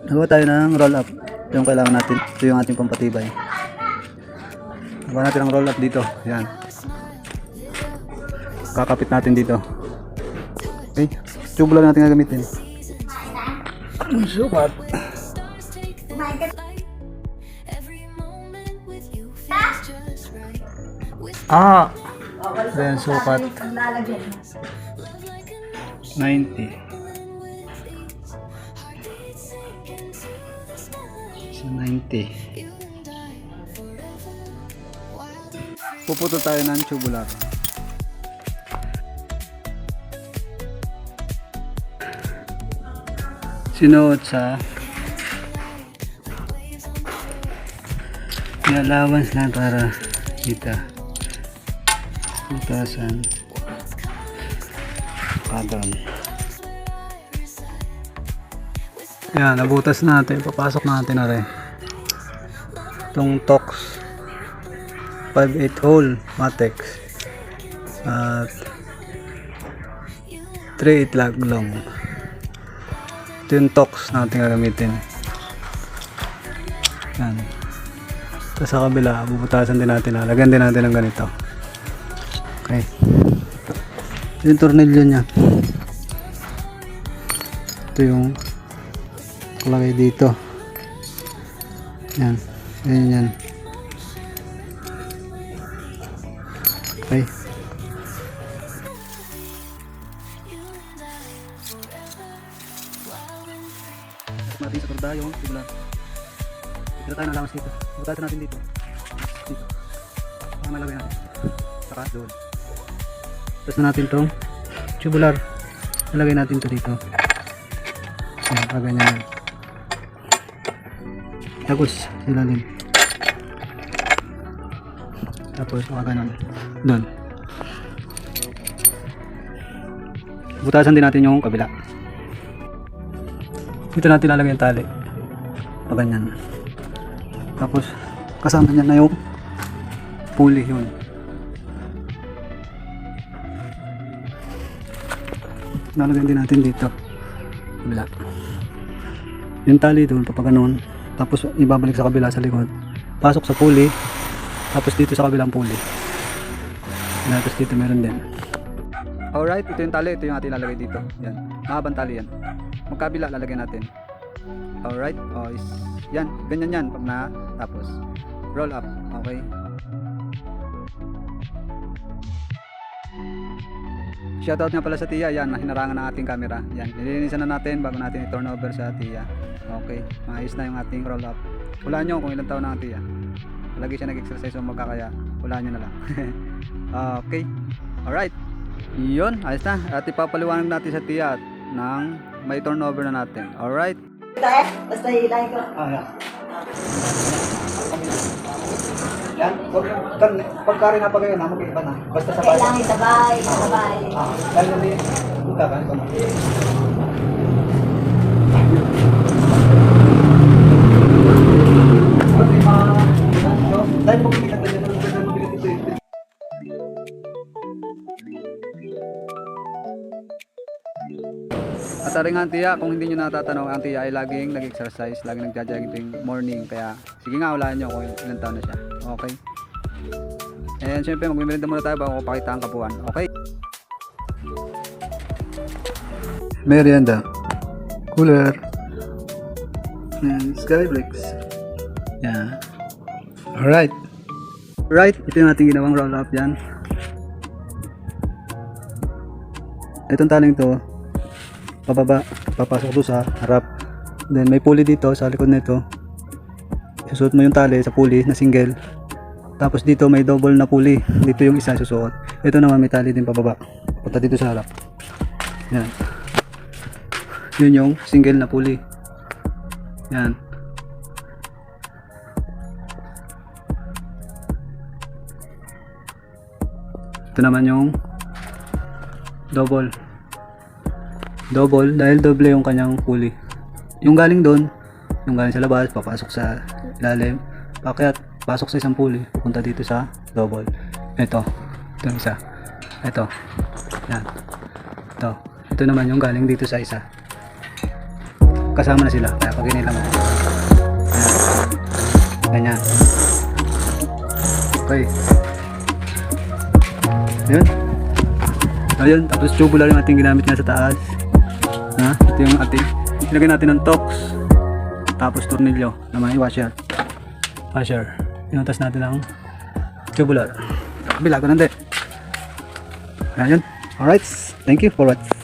Nagawa tayo ng roll up. Ito yung kailangan natin. Ito yung ating pampatibay. Nagawa natin ang roll up dito. Yan. Kakapit natin dito. Okay. Tube lang natin gagamitin. Sukat. Then sukat 90. So 90. Puputo tayo ng tubular. Sinuot sa may allowance lang para kita 2,000 kadon. Yan, nabutas natin, papasok natin na rin itong Tox 5/8 hole Matex at 3/8 lag long. Ito yung Tox natin gagamitin. Yan. Tapos sa kabila, bubutasan din natin, lagyan din natin ng ganito. Okay. Ito yung tornilyo nya. Ito yung lagay dito. Yan. Yan. Okay. Mati sa korda yung tubular. Ito tayo na lamas dito. Butasan natin dito. Dito. Para malagay natin. Saka doon. Tapos na natin itong tubular. Nalagay natin ito dito. Ayan, para ganyan. Tapos, ilalim. Tapos, makaganon. Doon. Butasan din natin yung kabila. Dito natin lalagay yung tali. Para ganyan. Tapos, kasama niya na yung pulley yun. Lalagyan din natin dito kabila yung tali doon papaganon, tapos ibabalik sa kabila sa likod, pasok sa pulley, tapos dito sa kabilang pulley, tapos dito meron din. Alright, ito yung tali, ito yung ating lalagay dito. Yan, mahabang tali yan, magkabila lalagyan natin. Alright, yan, ganyan yan pag na, tapos roll up. Okay, shoutout nga pala sa Tia, yan, hinarangan ng ating camera. Yan, nilinisan na natin bago natin i-turn over sa Tia. Okay, maayos na yung ating roll up. Hulaan nyo kung ilang taon na ang Tia. Lagi siya nag-exercise o magkakaya, hulaan nyo na lang. Okay, alright. Yun, ayos na. At ipapaliwanag natin sa Tia ng may turnover na natin. Alright. Basta hilay ko. Yan. Yan, pagkari na pa kayo na, mag-iba na. Basta sabay. Kailangan sabay. Dahil hindi, buta ka, ito na. Dahil magbibigat na dyan, magbibigat ito. At saring ang Tia, kung hindi nyo natatanong, ang Tia ay laging nag-exercise, laging nagja-jogging tuwing morning. Kaya sige nga, hulaan nyo kung ilang taon na siya. Okay. And syempre, magmimerinda muna tayo bago ko pakita ang kapuan. Okay. Merienda. Cooler. And Skyflex. Yan. Alright. Right, ito yung ating ginawang roll up yan. Itong taling to, pababa, papasok doon sa harap. Then may pulley dito sa likod nito. Susuot mo yung tali sa pulley na single. Tapos dito may double na pulley. Dito yung isa susuot. Ito naman may tali din pababa. Punta dito sa harap. Yan. Yun yung single na pulley. Yan. Ito naman yung double dahil doble yung kanyang pulley. Yung galing doon, yung galing sa labas, papasok sa ilalim, pakyat, pasok sa isang pulley, pupunta dito sa double. Ito yung isa. Ito. Yan. Ito naman yung galing dito sa isa. kasama na sila. Kaya pag inilam mo. Ganyan. Okay. Ayun. Ayun. Tapos tubular yung ating ginamit nga sa taas. Ha? Ito yung ating. Ilagay natin ng tox. Tapos tornilyo na may washer. Washer. Inutas natin ang tubular. Kabila ko nande. Ayun. Alright. Thank you for watching.